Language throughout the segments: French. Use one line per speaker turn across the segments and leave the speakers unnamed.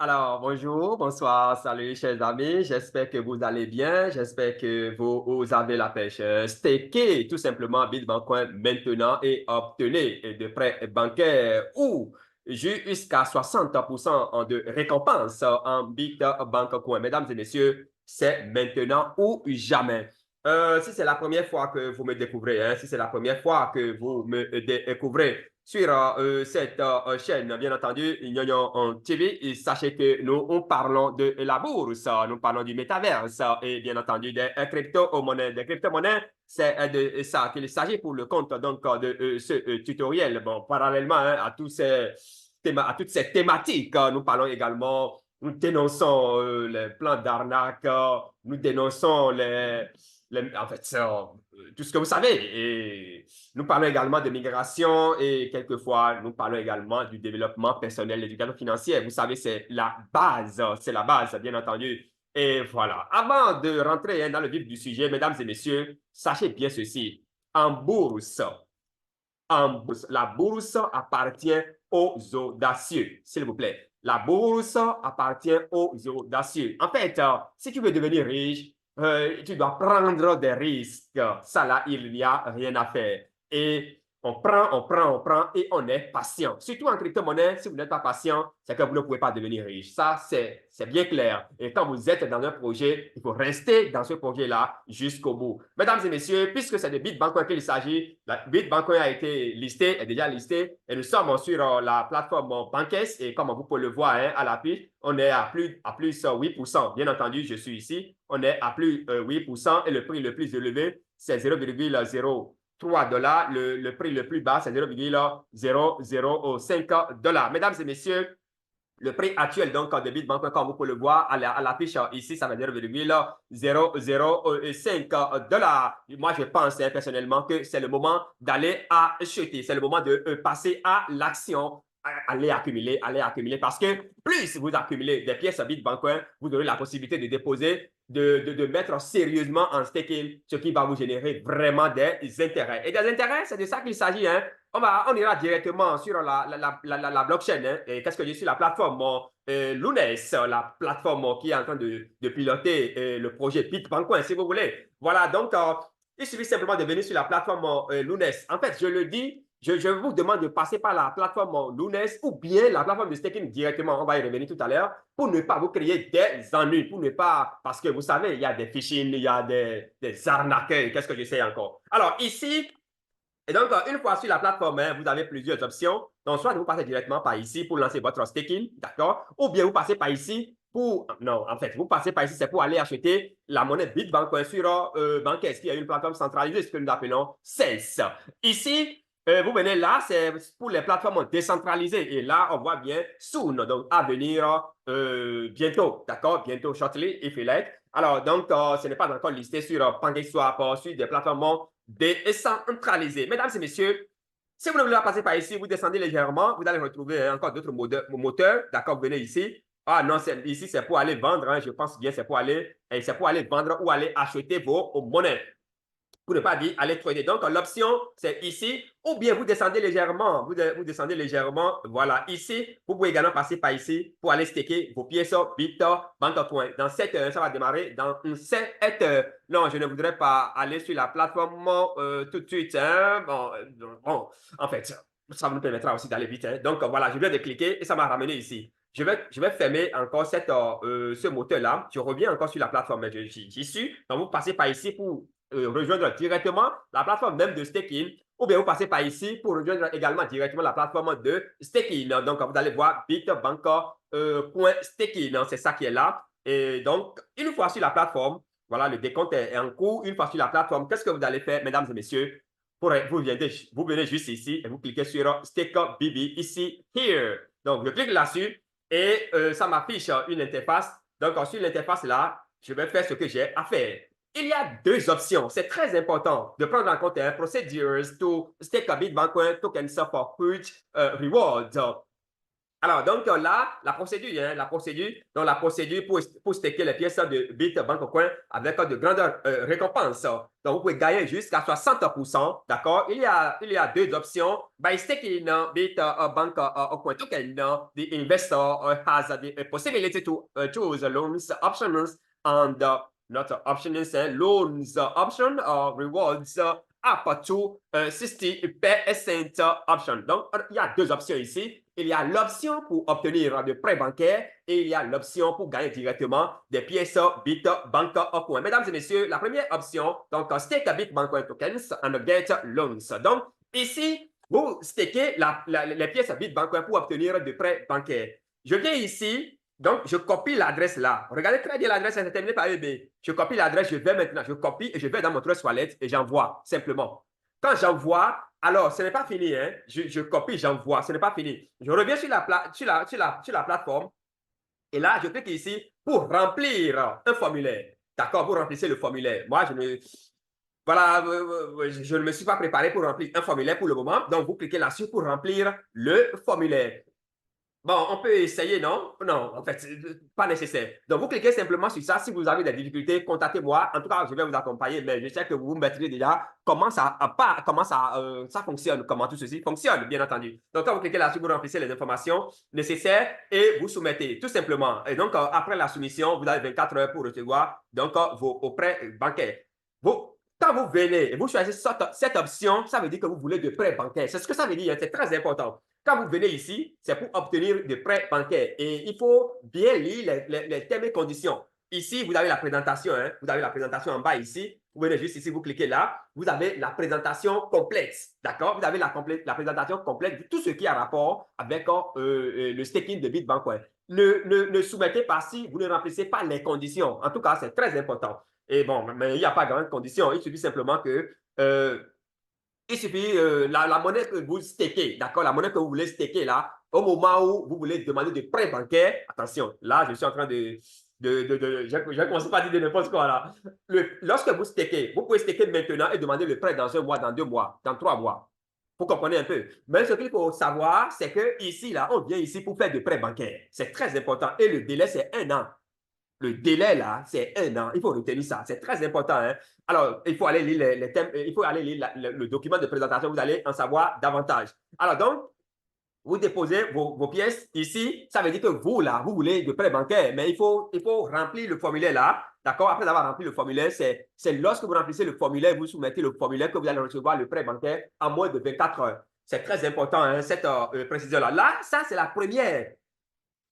Alors, bonjour, bonsoir, salut, chers amis. J'espère que vous allez bien. J'espère que vous avez la pêche. Stakez tout simplement Bitcoin maintenant et obtenez de prêts bancaires ou jusqu'à 60% de récompense en Bitcoin. Mesdames et messieurs, c'est maintenant ou jamais. Si c'est la première fois que vous me découvrez, hein, si c'est la première fois que vous me découvrez, sur cette chaîne, bien entendu, Union TV, et sachez que nous parlons de la bourse, nous parlons du métaverse et bien entendu des crypto-monnaies. Des crypto-monnaies, c'est de ça qu'il s'agit pour le compte donc, de ce tutoriel. Bon, parallèlement hein, à, à toutes ces thématiques, nous parlons également, nous dénonçons les plans d'arnaque, nous dénonçons en fait, tout ce que vous savez. Et nous parlons également de migration et quelquefois, nous parlons également du développement personnel, l'éducation financière. Vous savez, c'est la base, bien entendu. Et voilà. Avant de rentrer hein, dans le vif du sujet, mesdames et messieurs, sachez bien ceci. En bourse, la bourse appartient aux audacieux, s'il vous plaît. La bourse appartient aux audacieux. En fait, si tu veux devenir riche, tu dois prendre des risques. Ça, là, il n'y a rien à faire. Et on prend et on est patient. Surtout en crypto-monnaie, si vous n'êtes pas patient, c'est que vous ne pouvez pas devenir riche. Ça, c'est bien clair. Et quand vous êtes dans un projet, il faut rester dans ce projet-là jusqu'au bout. Mesdames et messieurs, puisque c'est de Bitcoin qu'il s'agit, Bitcoin a été listé, est déjà listé, et nous sommes sur la plateforme Bankes, et comme vous pouvez le voir hein, à l'appui, on est à plus 8%. Bien entendu, je suis ici, on est à plus 8%, et le prix le plus élevé, c'est 0,03 $. Le prix le plus bas, c'est 0,005 $. Mesdames et messieurs, le prix actuel donc de Bitcoin, comme vous pouvez le voir à l'affiche ici, ça va dire 0,005 $. Moi, je pense hein, personnellement que c'est le moment d'aller acheter. C'est le moment de passer à l'action. Allez accumuler parce que plus vous accumulez des pièces Bitcoin, vous aurez la possibilité de déposer, de mettre sérieusement en staking, ce qui va vous générer vraiment des intérêts. Et des intérêts, c'est de ça qu'il s'agit. Hein. On ira directement sur la blockchain. Hein, et qu'est-ce que je suis? La plateforme Lunes, la plateforme qui est en train de piloter le projet Bitcoin, si vous voulez. Voilà, donc, il suffit simplement de venir sur la plateforme Lunes. En fait, je le dis, je vous demande de passer par la plateforme Lunes ou bien la plateforme de staking directement. On va y revenir tout à l'heure pour ne pas vous créer des ennuis, pour ne pas, parce que vous savez, il y a des phishing, il y a des arnaqueurs, qu'est-ce que je sais encore. Alors, ici, et donc, une fois sur la plateforme, hein, vous avez plusieurs options. Donc, soit vous passez directement par ici pour lancer votre staking, d'accord? Ou bien vous passez par ici pour... Non, en fait, vous passez par ici, c'est pour aller acheter la monnaie Bitcoin sur Bankes, qui est une plateforme centralisée, ce que nous appelons CES. Ici, vous venez là, c'est pour les plateformes décentralisées. Et là, on voit bien soon, donc à venir bientôt, d'accord? Bientôt, shortly, if you like. Alors, donc, ce n'est pas encore listé sur PancakeSwap, sur des plateformes décentralisées. Mesdames et messieurs, si vous ne voulez pas passer par ici, vous descendez légèrement, vous allez retrouver encore d'autres moteurs. D'accord, vous venez ici. Ah non, ici, c'est pour aller vendre. Hein, je pense bien, c'est pour aller vendre ou aller acheter vos monnaies pour ne pas dire aller trader. Donc, l'option, c'est ici, ou bien vous descendez légèrement, vous descendez légèrement, voilà, ici. Vous pouvez également passer par ici pour aller staker vos pièces Bitcoin. Dans 7 heures, ça va démarrer dans 7 heures. Non, je ne voudrais pas aller sur la plateforme tout de suite. Hein. Bon, en fait, ça nous permettra aussi d'aller vite. Hein. Donc, voilà, je viens de cliquer et ça m'a ramené ici. Je vais fermer encore ce moteur-là. Je reviens encore sur la plateforme. J'y suis. Donc, vous passez par ici pour rejoindre directement la plateforme même de staking, ou bien vous passez par ici pour rejoindre également directement la plateforme de staking. Donc, vous allez voir bitbank.staking, c'est ça qui est là. Et donc, une fois sur la plateforme, voilà, le décompte est en cours. Une fois sur la plateforme, qu'est-ce que vous allez faire, mesdames et messieurs? Vous venez juste ici et vous cliquez sur Stake BB, ici, here. Donc, je clique là-dessus et ça m'affiche une interface. Donc, sur l'interface là, je vais faire ce que j'ai à faire. Il y a deux options. C'est très important de prendre en compte un procedures to stake a Bitcoin tokens for huge rewards. Alors, donc là, la procédure, donc la procédure pour staker les pièces de Bitbank avec de grandes récompenses. Donc, vous pouvez gagner jusqu'à 60%, d'accord? Il y a deux options. By staking Bitbank token, the investor has the possibility to choose loans options and not options, loans option or rewards up to 60% option. Donc, il y a deux options ici. Il y a l'option pour obtenir des prêts bancaires et il y a l'option pour gagner directement des pièces Bitbank Coin. Mesdames et messieurs, la première option, donc stake Bitbank tokens and get loans. Donc, ici, vous stakez les pièces Bitbank pour obtenir des prêts bancaires. Je viens ici, donc je copie l'adresse là. Regardez très bien l'adresse, c'est terminé par EB. Je copie l'adresse, je vais maintenant, je copie et je vais dans mon Trust Wallet et j'envoie simplement. Quand j'envoie, alors ce n'est pas fini, hein? Je copie, j'envoie, ce n'est pas fini. Je reviens sur la plateforme et là, je clique ici pour remplir un formulaire. D'accord, vous remplissez le formulaire. Moi, voilà, je ne me suis pas préparé pour remplir un formulaire pour le moment. Donc, vous cliquez là-dessus pour remplir le formulaire. Bon, on peut essayer, non? Non, en fait, pas nécessaire. Donc, vous cliquez simplement sur ça. Si vous avez des difficultés, contactez-moi. En tout cas, je vais vous accompagner, mais je sais que vous maîtrisez déjà comment ça fonctionne, comment tout ceci fonctionne, bien entendu. Donc, quand vous cliquez là-dessus, vous remplissez les informations nécessaires et vous soumettez, tout simplement. Et donc, après la soumission, vous avez 24 heures pour recevoir donc, vos prêts bancaires. Quand vous venez et vous choisissez cette option, ça veut dire que vous voulez de prêts bancaires. C'est ce que ça veut dire, c'est très important. Quand vous venez ici, c'est pour obtenir des prêts bancaires. Et il faut bien lire les termes et conditions. Ici, vous avez la présentation. Hein? Vous avez la présentation en bas ici. Vous venez juste ici, vous cliquez là. Vous avez la présentation complète. D'accord? Vous avez la présentation complète de tout ce qui a rapport avec le staking de Bitbank. Ne soumettez pas si vous ne remplissez pas les conditions. En tout cas, c'est très important. Et bon, mais il n'y a pas grande condition. Il suffit simplement que il suffit la monnaie que vous stakez, d'accord, la monnaie que vous voulez staker là, au moment où vous voulez demander des prêts bancaires, attention, là, je suis en train je ne commence pas à dire de n'importe quoi là. Lorsque vous stakez, vous pouvez staker maintenant et demander le prêt dans un mois, dans 2 mois, dans 3 mois. Vous comprenez un peu. Mais ce qu'il faut savoir, c'est que ici, là, on vient ici pour faire des prêts bancaires. C'est très important. Et le délai, c'est 1 an. Le délai, là, c'est 1 an. Il faut retenir ça. C'est très important. Hein? Alors, il faut aller lire les thèmes, il faut aller lire le document de présentation. Vous allez en savoir davantage. Alors, donc, vous déposez vos pièces ici. Ça veut dire que vous, là, vous voulez de prêts bancaires, mais il faut remplir le formulaire là. D'accord? Après avoir rempli le formulaire, c'est lorsque vous remplissez le formulaire, vous soumettez le formulaire que vous allez recevoir le prêt bancaire en moins de 24 heures. C'est très important, hein, cette précision-là. Là, ça, c'est la première.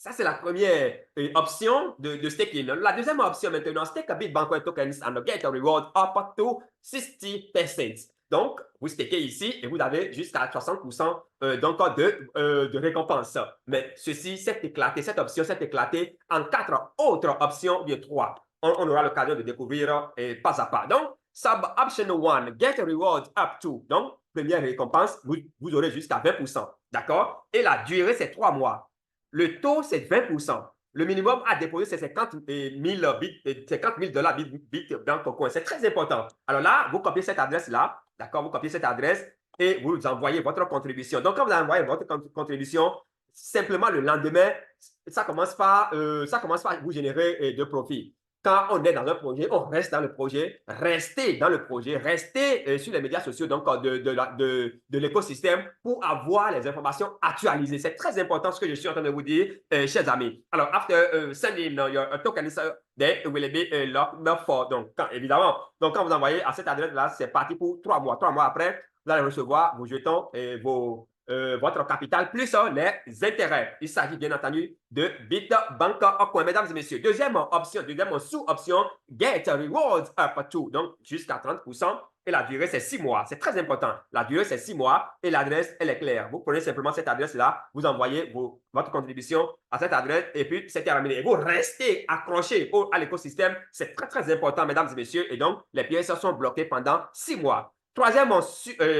Ça, c'est la première option de staking. La deuxième option maintenant, stake a Bitbank tokens and get a reward up to 60%. Donc, vous stakez ici et vous avez jusqu'à 60% de récompense. Mais cette option s'est éclatée en 4 autres options, bien 3. On aura l'occasion de découvrir pas à pas. Donc, sub option 1, get a reward up to. Donc, première récompense, vous aurez jusqu'à 20%. D'accord? Et la durée, c'est 3 mois. Le taux, c'est 20%. Le minimum à déposer, c'est 50 000 $, dans ton coin. C'est très important. Alors là, vous copiez cette adresse-là. D'accord? Vous copiez cette adresse et vous envoyez votre contribution. Donc, quand vous envoyez votre contribution, simplement le lendemain, ça commence par vous générer de profit. Quand on est dans un projet, on reste dans le projet, restez dans le projet, restez sur les médias sociaux donc de l'écosystème pour avoir les informations actualisées. C'est très important ce que je suis en train de vous dire, chers amis. Alors, after sending your token, there will be a lock for. Donc, évidemment, quand vous envoyez à cette adresse-là, c'est parti pour 3 mois. 3 mois après, vous allez recevoir vos jetons et votre capital plus les intérêts. Il s'agit bien entendu de Bitbank Coin. Mesdames et messieurs, deuxième sous-option, Get Rewards Up to, donc jusqu'à 30%. Et la durée, c'est 6 mois. C'est très important. La durée, c'est 6 mois et l'adresse, elle est claire. Vous prenez simplement cette adresse-là, vous envoyez votre contribution à cette adresse et puis c'est terminé. Et vous restez accroché à l'écosystème. C'est très, très important, mesdames et messieurs. Et donc, les pièces sont bloquées pendant 6 mois. Troisième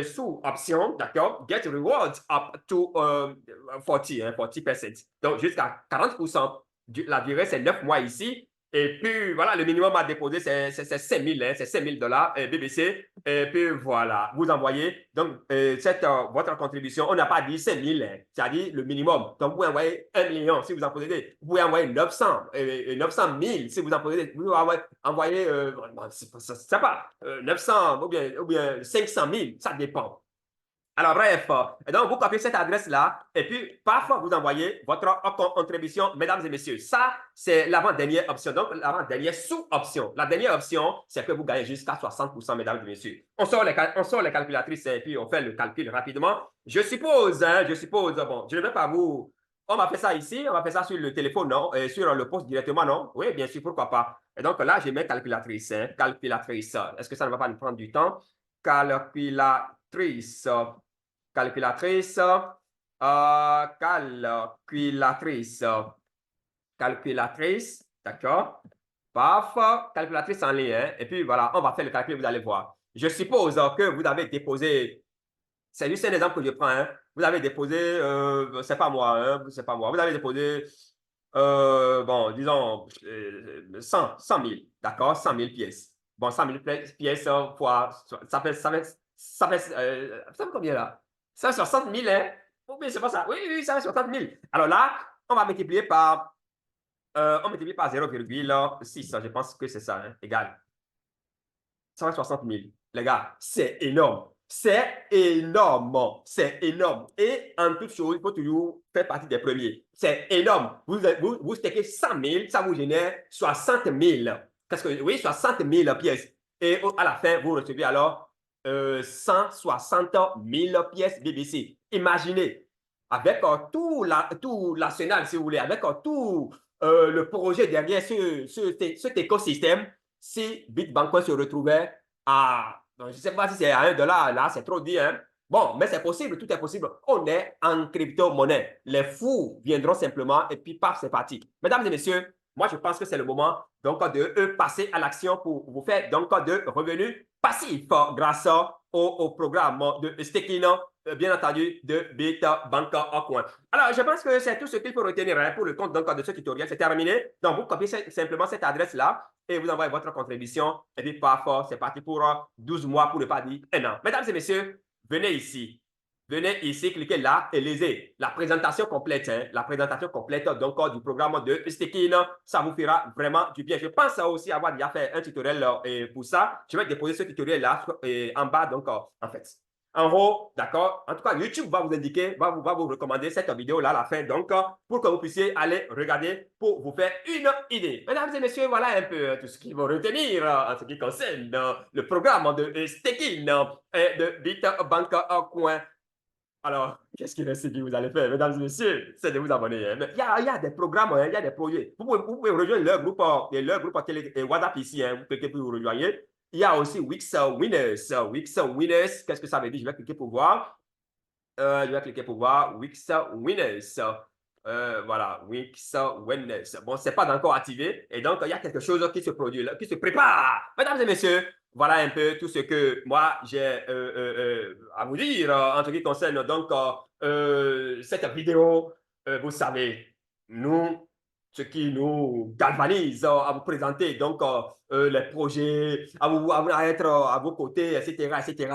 sous-option, d'accord, get rewards up to 40%. Donc, jusqu'à 40%. La durée, c'est 9 mois ici. Et puis, voilà, le minimum à déposer, c'est 5 000, hein, c'est 5 000 dollars BBC. Et puis, voilà, vous envoyez. Donc, votre contribution, on n'a pas dit 5 000, hein, c'est-à-dire le minimum. Donc, vous pouvez envoyer 1 million si vous en possédez. Vous pouvez envoyer 900, 900 000 si vous en possédez. Vous pouvez envoyer, c'est pas, 900 ou bien 500 000, ça dépend. Alors, bref, et donc vous copiez cette adresse-là et puis parfois vous envoyez votre contribution, mesdames et messieurs. Ça, c'est l'avant-dernière option. Donc, l'avant-dernière sous-option. La dernière option, c'est que vous gagnez jusqu'à 60%, mesdames et messieurs. On sort les calculatrices et puis on fait le calcul rapidement. Je suppose, bon, je ne vais pas vous. On va faire ça ici, on va faire ça sur le téléphone, non? Et sur le poste directement, non? Oui, bien sûr, pourquoi pas. Et donc là, j'ai mes calculatrices. Hein, calculatrice. Est-ce que ça ne va pas nous prendre du temps? Calculatrice. Calculatrice, calculatrice, d'accord? Paf, calculatrice en ligne, hein? Et puis voilà, on va faire le calcul, vous allez voir. Je suppose que vous avez déposé, c'est juste un exemple que je prends, hein? Vous avez déposé, c'est pas moi, hein? C'est pas moi, vous avez déposé, bon, disons, 100 000, d'accord? 100 000 pièces. Bon, 100 000 pièces fois, ça fait combien là? 160 000, hein? Oh, mais c'est pas ça. Oui, oui, 160 000. Alors là, on va multiplier par, on multiplie par 0,6. Je pense que c'est ça, hein, égal. 160 000. Les gars, c'est énorme. C'est énorme. C'est énorme. Et en toute chose, il faut toujours faire partie des premiers. C'est énorme. Vous stickez 100 000, ça vous génère 60 000. Qu'est-ce que, oui, 60 000 pièces. Et à la fin, vous recevez alors 160 000 pièces BBC. Imaginez, avec tout l'arsenal, si vous voulez, avec tout le projet derrière cet écosystème, si Bitbancoin se retrouvait à, je ne sais pas si c'est à 1 dollar, là, c'est trop dit, hein? Bon, mais c'est possible, tout est possible. On est en crypto-monnaie. Les fous viendront simplement et puis paf, c'est parti. Mesdames et messieurs, moi, je pense que c'est le moment donc de passer à l'action pour vous faire donc de revenus passifs grâce au programme de staking, bien entendu, de Bitbank Coin. Alors, je pense que c'est tout ce qu'il faut retenir hein, pour le compte donc, de ce tutoriel. C'est terminé. Donc, vous copiez simplement cette adresse-là et vous envoyez votre contribution. Et puis, parfois, c'est parti pour 12 mois, pour ne pas dire un an. Mesdames et messieurs, venez ici. Venez ici, cliquez là et lisez la présentation complète. Hein, la présentation complète donc, du programme de staking. Ça vous fera vraiment du bien. Je pense aussi avoir déjà fait un tutoriel pour ça. Je vais déposer ce tutoriel-là en bas, donc, en fait. En haut, d'accord? En tout cas, YouTube va vous indiquer, va vous recommander cette vidéo-là à la fin, donc, pour que vous puissiez aller regarder pour vous faire une idée. Mesdames et messieurs, voilà un peu tout ce qu'il faut retenir en ce qui concerne le programme de staking et de Bitbank Coin. Alors, qu'est-ce qu'il reste que vous allez faire, mesdames et messieurs? C'est de vous abonner. Hein. Il y a des programmes, hein, il y a des projets. Vous pouvez rejoindre leur groupe télé et WhatsApp ici, hein, vous cliquez pour vous rejoindre. Il y a aussi Wix Winners. Wix Winners, qu'est-ce que ça veut dire? Je vais cliquer pour voir. Wix Winners. Voilà, Wix Winners. Bon, c'est pas encore activé. Et donc, il y a quelque chose qui se produit, là, qui se prépare. Mesdames et messieurs, voilà un peu tout ce que moi, j'ai à vous dire en ce qui concerne donc cette vidéo. Vous savez, nous, ce qui nous galvanise à vous présenter donc les projets, à être à vos côtés, etc., etc.,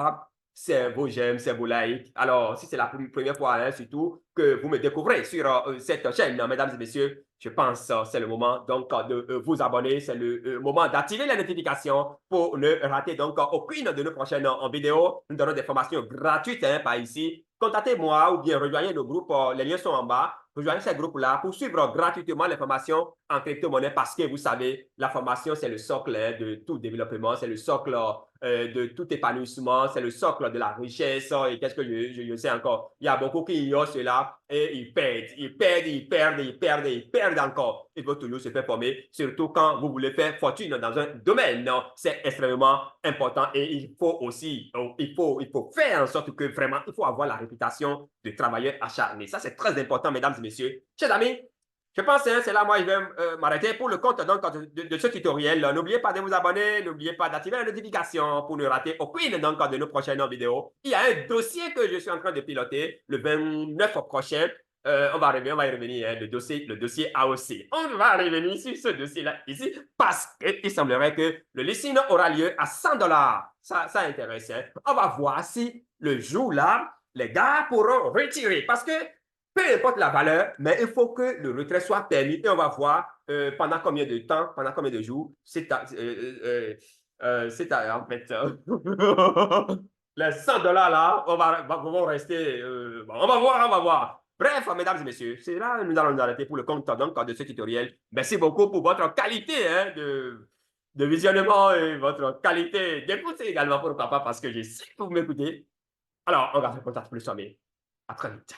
c'est vos j'aime, c'est vos likes. Alors, si c'est la première fois, hein, surtout, que vous me découvrez sur cette chaîne, mesdames et messieurs, je pense que c'est le moment donc de vous abonner. C'est le moment d'activer les notifications pour ne rater donc aucune de nos prochaines vidéos. Nous donnons des formations gratuites hein, par ici. Contactez-moi ou bien rejoignez nos groupes. Les liens sont en bas. Rejoignez ces groupes-là pour suivre gratuitement les formations en crypto-monnaie parce que vous savez, la formation, c'est le socle hein, de tout développement, c'est le socle de tout épanouissement, c'est le socle de la richesse. Et qu'est-ce que je sais encore? Il y a beaucoup qui ignorent cela et ils perdent, ils perdent, ils perdent, ils perdent, ils perdent encore. Il faut toujours se faire former, surtout quand vous voulez faire fortune dans un domaine. C'est extrêmement important et il faut aussi, il faut faire en sorte que vraiment, il faut avoir la réputation de travailleur acharné. Ça, c'est très important, mesdames et messieurs. Chers amis, je pense que hein, c'est là, moi, je vais m'arrêter pour le compte donc, de ce tutoriel. N'oubliez pas de vous abonner, n'oubliez pas d'activer la notification pour ne rater aucune donc, de nos prochaines vidéos. Il y a un dossier que je suis en train de piloter le 29 prochain. On va y revenir, hein, le dossier AOC. On va revenir sur ce dossier-là ici parce qu'il semblerait que le listing aura lieu à 100 $. Ça intéresse. Hein. On va voir si le jour-là, les gars pourront retirer parce que peu importe la valeur, mais il faut que le retrait soit permis et on va voir pendant combien de temps, pendant combien de jours c'est en fait les 100 $ là, vont rester. Bon, on va voir, on va voir. Bref, mesdames et messieurs, c'est là nous allons nous arrêter pour le compte donc, de ce tutoriel. Merci beaucoup pour votre qualité hein, de visionnement et votre qualité d'écoute également, pourquoi pas, parce que je sais que vous m'écoutez. Alors, on va faire contact plus jamais. À très vite.